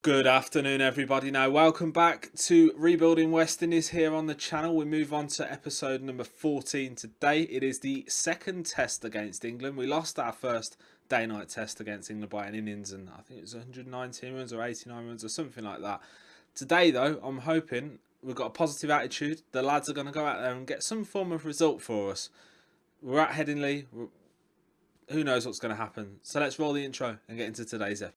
Good afternoon, everybody. Now, welcome back to Rebuilding West Indies here on the channel. We move on to episode number 14 today. It is the second test against England. We lost our first day-night test against England by an innings, and I think it was 119 runs or 89 runs or something like that. Today, though, I'm hoping we've got a positive attitude. The lads are going to go out there and get some form of result for us. We're at Headingley. Who knows what's going to happen? So let's roll the intro and get into today's episode.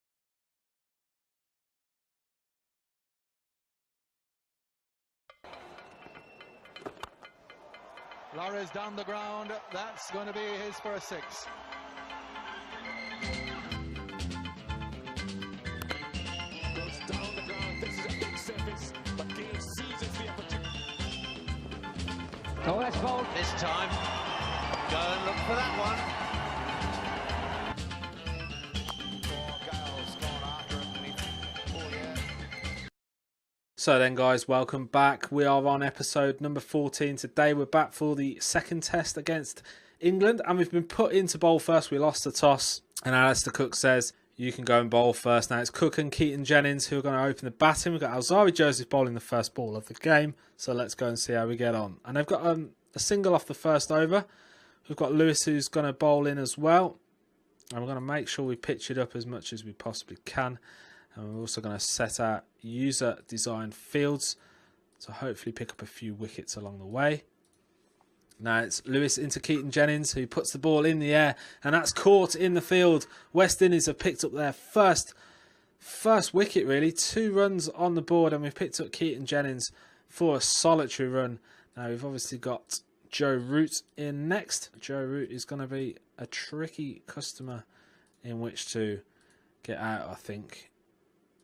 Lara's down the ground. That's going to be his for a six. Goes down the ground. This is a big surface, but Gale seizes the opportunity. Oh, that's bold. This time, go and look for that one. So then, guys, welcome back. We are on episode number 14 today. We're back for the second test against England, and we've been put into bowl first. We lost the toss, and Alistair Cook says you can go and bowl first. Now it's Cook and Keaton-Jennings who are going to open the batting. We've got Alzarri Joseph bowling the first ball of the game, so let's go and see how we get on. And they've got a single off the first over. We've got Lewis who's going to bowl in as well, and we're going to make sure we pitch it up as much as we possibly can. And we're also going to set our user design fields to hopefully pick up a few wickets along the way. Now it's Lewis into Keaton-Jennings who puts the ball in the air, and that's caught in the field. West Indies have picked up their first wicket, really. 2 runs on the board, and we've picked up Keaton-Jennings for a solitary run. Now we've obviously got Joe Root in next. Joe Root is going to be a tricky customer in which to get out, I think.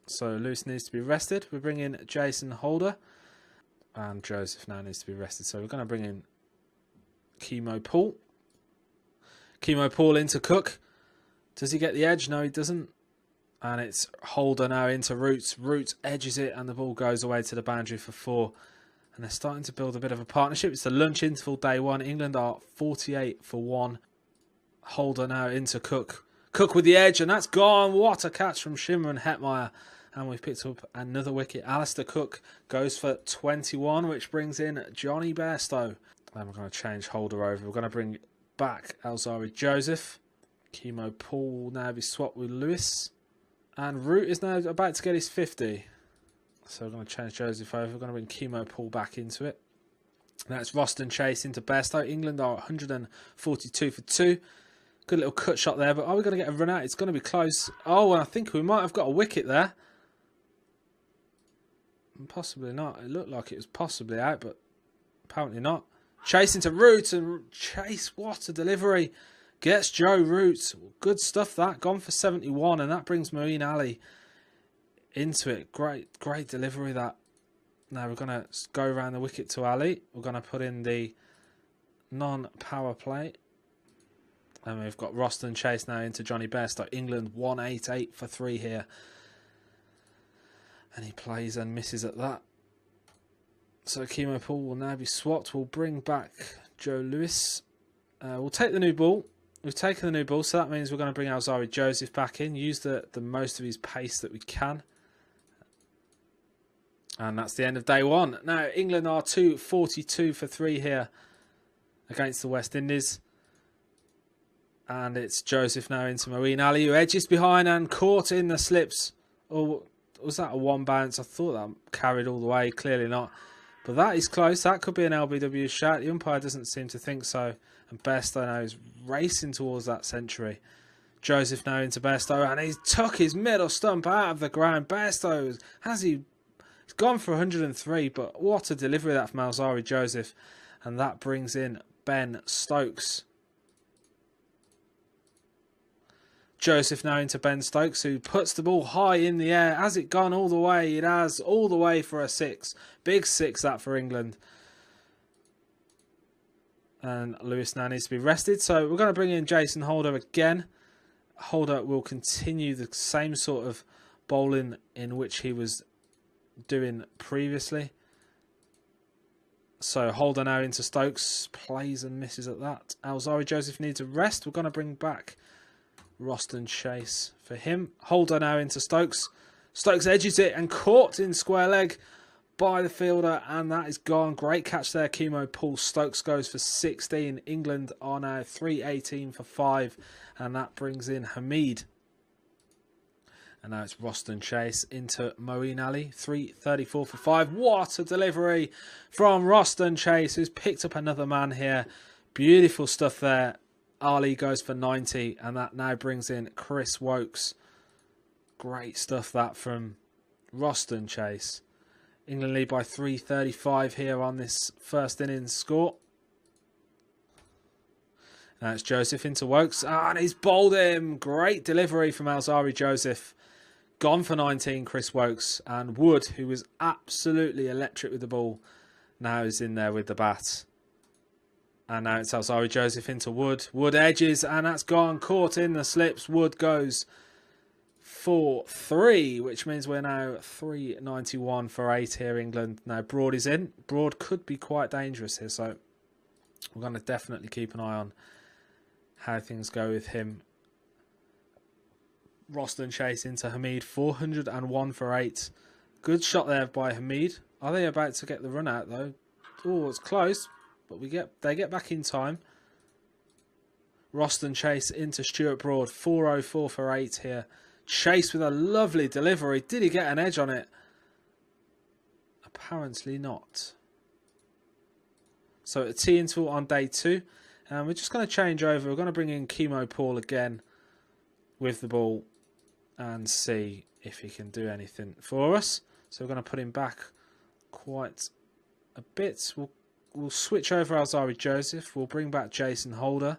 So Lewis needs to be rested. We bring in Jason Holder, and Joseph now needs to be rested. So we're going to bring in Chemo Paul. Chemo Paul into Cook. Does he get the edge? No, he doesn't. And it's Holder now into Root. Root edges it, and the ball goes away to the boundary for 4. And they're starting to build a bit of a partnership. It's the lunch interval, day 1. England are 48 for 1. Holder now into Cook. Cook with the edge, and that's gone. What a catch from Shimmer and Hetmeyer. And we've picked up another wicket. Alistair Cook goes for 21, which brings in Johnny Bairstow. Then we're going to change Holder over. We're going to bring back Alzarri Joseph. Chemo Paul will now be swapped with Lewis. And Root is now about to get his 50. So we're going to change Joseph over. We're going to bring Chemo Paul back into it. Now it's Roston Chase into Bairstow. England are 142 for 2. Good little cut shot there, but are we going to get a run out? It's going to be close. Oh, and I think we might have got a wicket there. Possibly not. It looked like it was possibly out, but apparently not. Chase into Root, and Chase, what a delivery. Gets Joe Root. Good stuff that. Gone for 71, and that brings Marine Ali into it. Great delivery that. Now we're going to go around the wicket to Ali. We're going to put in the non-power play. And we've got Roston Chase now into Johnny Bairstow. England 188 for 3 here. And he plays and misses at that. So Chemo Paul will now be swapped. We'll bring back Joe Lewis. We'll take the new ball. We've taken the new ball, so that means we're going to bring Alzarri Joseph back in. Use the most of his pace that we can. And that's the end of day 1. Now, England are 242 for 3 here against the West Indies. And it's Joseph now into Marine Ali, who edges behind and caught in the slips. Or was that a 1 bounce? I thought that carried all the way. Clearly not. But that is close. That could be an LBW shot. The umpire doesn't seem to think so. And Bairstow now is racing towards that century. Joseph now into Bairstow, and he's took his middle stump out of the ground. Bairstow, he's gone for 103, but what a delivery that from Alzarri Joseph. And that brings in Ben Stokes. Joseph now into Ben Stokes, who puts the ball high in the air. Has it gone all the way? It has, all the way for a 6. Big 6 that for England. And Lewis now needs to be rested. So we're going to bring in Jason Holder again. Holder will continue the same sort of bowling in which he was doing previously. So Holder now into Stokes. Plays and misses at that. Alzarri Joseph needs a rest. We're going to bring back Roston Chase for him. Holder now into Stokes. Stokes edges it and caught in square leg by the fielder, and that is gone. Great catch there, Chemo Paul. Stokes goes for 16. England are now 318 for 5, and that brings in Hamid. And now it's Roston Chase into Moeen Ali, 334 for 5. What a delivery from Roston Chase, who's picked up another man here. Beautiful stuff there. Ali goes for 90, and that now brings in Chris Wokes. Great stuff that from Roston Chase. England lead by 335 here on this first innings score. Now it's Joseph into Wokes, and he's bowled him. Great delivery from Alzari Joseph. Gone for 19, Chris Wokes. And Wood, who was absolutely electric with the ball, now is in there with the bat. And now it's Alzari Joseph into Wood. Wood edges, and that's gone. Caught in the slips. Wood goes for 3, which means we're now 391 for 8 here, England. Now Broad is in. Broad could be quite dangerous here, so we're going to definitely keep an eye on how things go with him. Roston Chase into Hamid, 401 for 8. Good shot there by Hamid. Are they about to get the run out though? Oh, it's close, but they get back in time. Roston Chase into Stuart Broad, 404 for 8 here. Chase with a lovely delivery. Did he get an edge on it? Apparently not. So a tea interval on day 2. And we're just going to change over. We're going to bring in Chemo Paul again with the ball and see if he can do anything for us. So we're going to put him back quite a bit. We'll switch over Alzari Joseph. We'll bring back Jason Holder.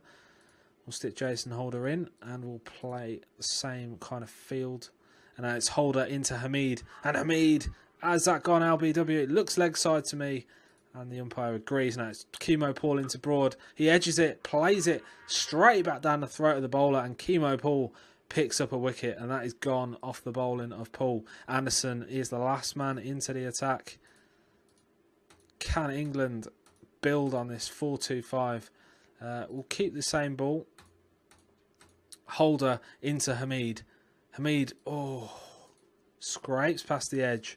We'll stick Jason Holder in and we'll play the same kind of field. And now it's Holder into Hamid. And Hamid, has that gone LBW? It looks leg side to me. And the umpire agrees. Now it's Chemo Paul into Broad. He edges it, plays it straight back down the throat of the bowler. And Chemo Paul picks up a wicket. And that is gone off the bowling of Paul. Anderson is the last man into the attack. Can England build on this 4-2-5? We'll keep the same ball. Holder into Hamid. Hamid, oh, scrapes past the edge.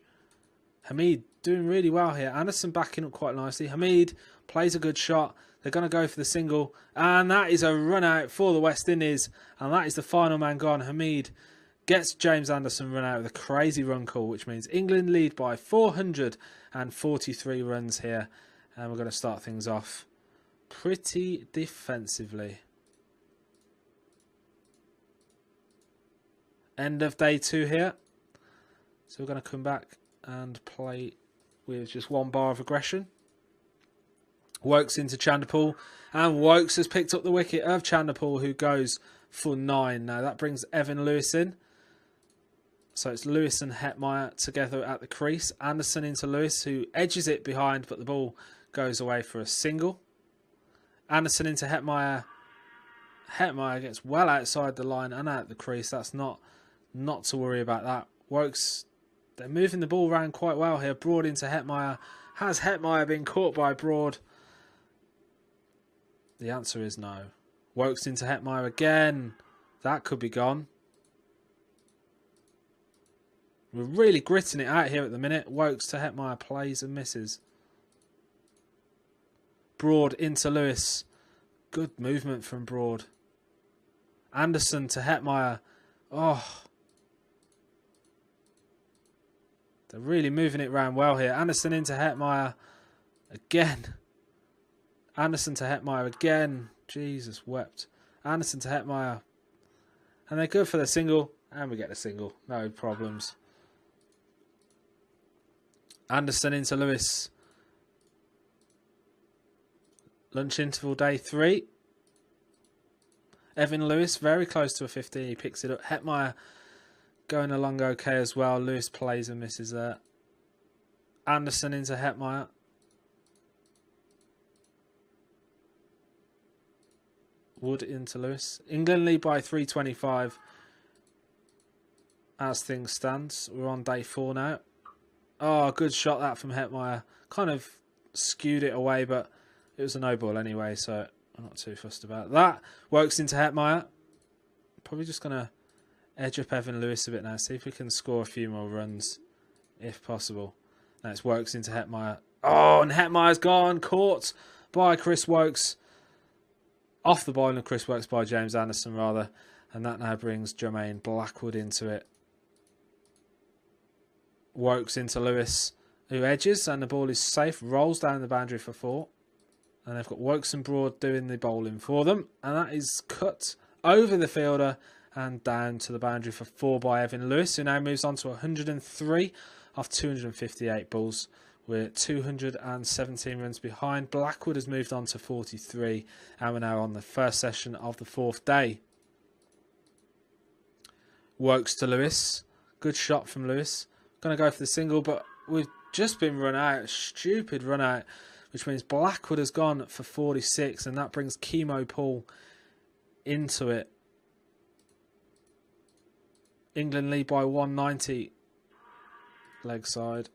Hamid doing really well here. Anderson backing up quite nicely. Hamid plays a good shot. They're going to go for the single. And that is a run out for the West Indies. And that is the final man gone. Hamid gets James Anderson run out with a crazy run call, which means England lead by 443 runs here. And we're going to start things off pretty defensively. End of day 2 here. So we're going to come back and play with just one bar of aggression. Wokes into Chanderpaul. And Wokes has picked up the wicket of Chanderpaul, who goes for 9. Now that brings Evan Lewis in. So it's Lewis and Hetmeyer together at the crease. Anderson into Lewis, who edges it behind, but the ball goes away for a single. Anderson into Hetmeyer. Hetmeyer gets well outside the line and out the crease. That's not to worry about that. Wokes, they're moving the ball around quite well here. Broad into Hetmeyer. Has Hetmeyer been caught by Broad? The answer is no. Wokes into Hetmeyer again. That could be gone. We're really gritting it out here at the minute. Wokes to Hetmeyer, plays and misses. Broad into Lewis. Good movement from Broad. Anderson to Hetmeyer. Oh. They're really moving it around well here. Anderson into Hetmeyer. Again. Anderson to Hetmeyer again. Jesus wept. Anderson to Hetmeyer. And they're good for the single. And we get the single. No problems. Anderson into Lewis. Lunch interval day 3. Evan Lewis very close to a 50. He picks it up. Hetmeyer going along okay as well. Lewis plays and misses there. Anderson into Hetmeyer. Wood into Lewis. England lead by 325 as things stand. We're on day 4 now. Oh, good shot that from Hetmeyer. Kind of skewed it away, but it was a no ball anyway, so I'm not too fussed about that. Wokes into Hetmeyer. Probably just going to edge up Evan Lewis a bit now. See if we can score a few more runs, if possible. Now it's Wokes into Hetmeyer. Oh, and Hetmeyer's gone. Caught by Chris Wokes. Off the bowling of Chris Wokes by James Anderson, rather. And that now brings Jermaine Blackwood into it. Wokes into Lewis, who edges, and the ball is safe. Rolls down the boundary for 4. And they've got Wokes and Broad doing the bowling for them. And that is cut over the fielder and down to the boundary for 4 by Evan Lewis, who now moves on to 103 off 258 balls. We're 217 runs behind. Blackwood has moved on to 43, and we're now on the first session of the 4th day. Wokes to Lewis. Good shot from Lewis. Going to go for the single, but we've just been run out. Stupid run out, which means Blackwood has gone for 46, and that brings Chemo Paul into it. England lead by 190. Leg side.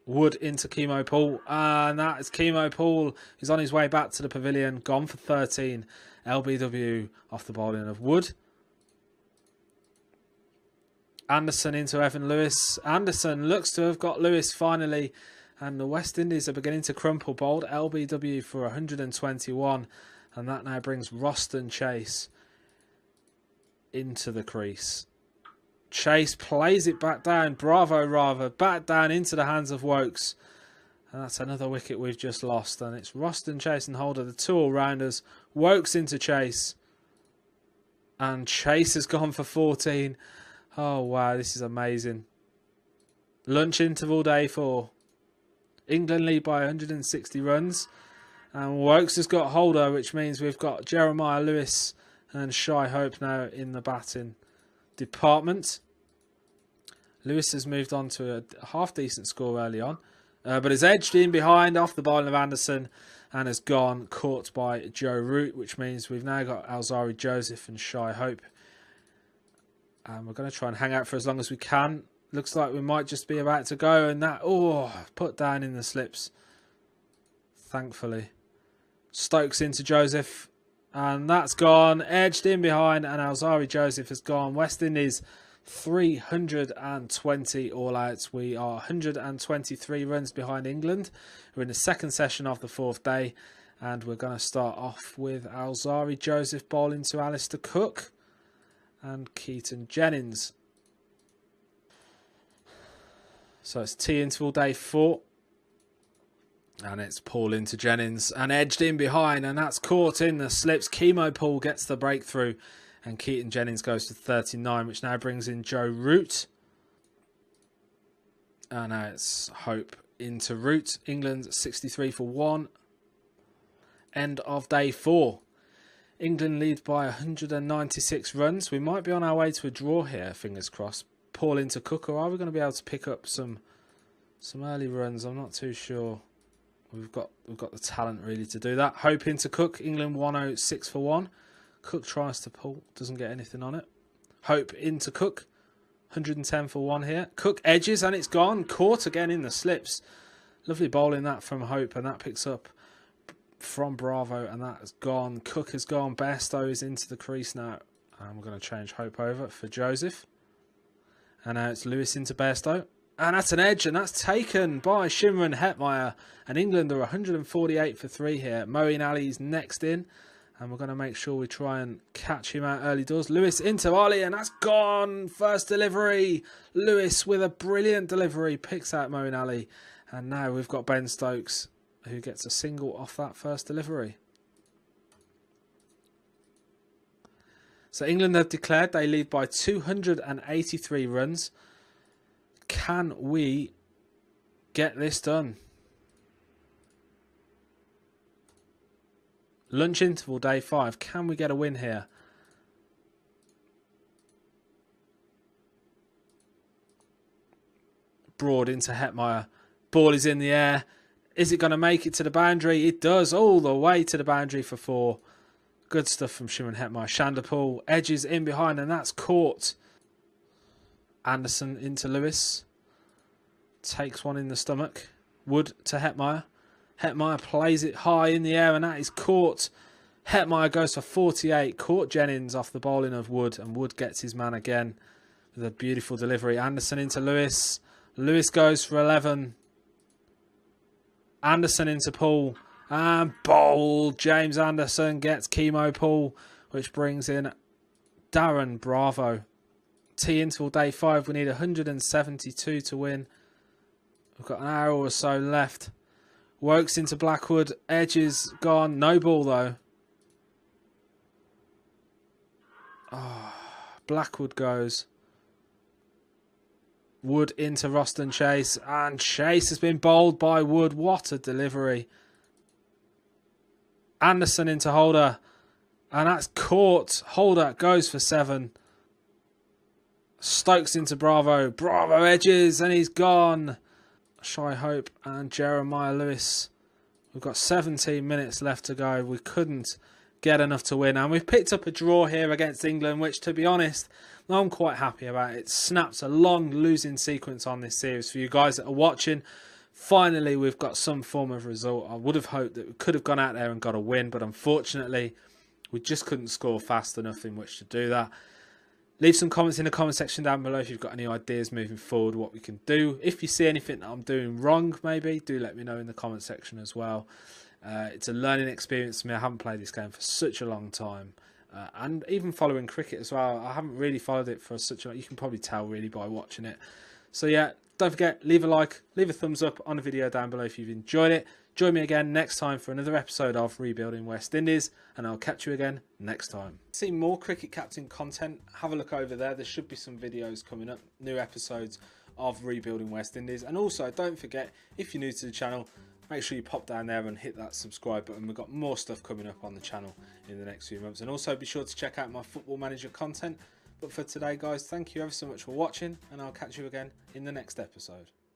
Wood into Chemo Paul, and that is Chemo Paul, who's on his way back to the pavilion, gone for 13. LBW off the bowling of Wood. Anderson into Evan Lewis. Anderson looks to have got Lewis finally, and the West Indies are beginning to crumple. Bowled LBW for 121, and that now brings Roston Chase into the crease. Chase plays it back down. Bravo, rather. Back down into the hands of Wokes. And that's another wicket we've just lost. And it's Roston, Chase and Holder, the 2 all-rounders. Wokes into Chase. And Chase has gone for 14. Oh, wow. This is amazing. Lunch interval day 4. England lead by 160 runs. And Wokes has got Holder, which means we've got Jeremiah Lewis and Shy Hope now in the batting department. Lewis has moved on to a half-decent score early on, but has edged in behind off the bowling of Anderson and has gone caught by Joe Root, which means we've now got Alzari Joseph and Shy Hope. And we're going to try and hang out for as long as we can. Looks like we might just be about to go, and that, put down in the slips, thankfully. Stokes into Joseph, and that's gone, edged in behind, and Alzari Joseph has gone. West Indies 320 all outs. We are 123 runs behind England. We're in the second session of the 4th day, and we're going to start off with Alzari Joseph bowling to Alistair Cook and Keaton Jennings. So it's tea interval day 4. And it's Paul into Jennings and edged in behind, and that's caught in the slips. Chemo Paul gets the breakthrough, and Keaton Jennings goes to 39, which now brings in Joe Root. And now it's Hope into Root. England 63 for 1. End of day 4. England lead by 196 runs. We might be on our way to a draw here, fingers crossed. Paul into Cook, or are we going to be able to pick up some early runs? I'm not too sure. We've got the talent really to do that. Hope into Cook. England 106 for 1. Cook tries to pull. Doesn't get anything on it. Hope into Cook. 110 for 1 here. Cook edges and it's gone. Caught again in the slips. Lovely bowling that from Hope, and that picks up from Bravo, and that has gone. Cook has gone. Bairstow is into the crease now. And we're going to change Hope over for Joseph. And now it's Lewis into Bairstow. And that's an edge, and that's taken by Shimron Hetmeyer. And England are 148 for 3 here. Moeen Ali's next in, and we're going to make sure we try and catch him out early doors. Lewis into Ali, and that's gone. First delivery. Lewis with a brilliant delivery picks out Moeen Ali. And now we've got Ben Stokes, who gets a single off that first delivery. So England have declared they lead by 283 runs. Can we get this done? Lunch interval day 5. Can we get a win here? Broad into Hetmeyer. Ball is in the air. Is it going to make it to the boundary? It does, all the way to the boundary for 4. Good stuff from Shimron Hetmeyer. Shanderpool edges in behind, and that's caught. Anderson into Lewis. Takes one in the stomach. Wood to Hetmeyer. Hetmeyer plays it high in the air, and that is caught. Hetmeyer goes for 48. Caught Jennings off the bowling of Wood, and Wood gets his man again with a beautiful delivery. Anderson into Lewis. Lewis goes for 11. Anderson into Paul. And bowled. James Anderson gets chemo Paul, which brings in Darren Bravo. T interval day 5. We need 172 to win. We've got an hour or so left. Wokes into Blackwood. Edges gone. No ball though. Oh, Blackwood goes. Wood into Roston Chase. And Chase has been bowled by Wood. What a delivery. Anderson into Holder. And that's caught. Holder goes for 7. Stokes into Bravo. Bravo edges and he's gone. Shy Hope and Jeremiah Lewis. We've got 17 minutes left to go. We couldn't get enough to win. And we've picked up a draw here against England, which, to be honest, I'm quite happy about. It snaps a long losing sequence on this series for you guys that are watching. Finally, we've got some form of result. I would have hoped that we could have gone out there and got a win, but unfortunately, we just couldn't score fast enough in which to do that. Leave some comments in the comment section down below if you've got any ideas moving forward, what we can do. If you see anything that I'm doing wrong, maybe, do let me know in the comment section as well. It's a learning experience for me. I haven't played this game for such a long time. And even following cricket as well. I haven't really followed it for such a... You can probably tell really by watching it. So yeah, don't forget, leave a like, leave a thumbs up on the video down below if you've enjoyed it. Join me again next time for another episode of Rebuilding West Indies, and I'll catch you again next time. See more Cricket Captain content, have a look over there. There should be some videos coming up, new episodes of Rebuilding West Indies. And also, don't forget, if you're new to the channel, make sure you pop down there and hit that subscribe button. We've got more stuff coming up on the channel in the next few months. And also be sure to check out my Football Manager content. But for today, guys, thank you ever so much for watching, and I'll catch you again in the next episode.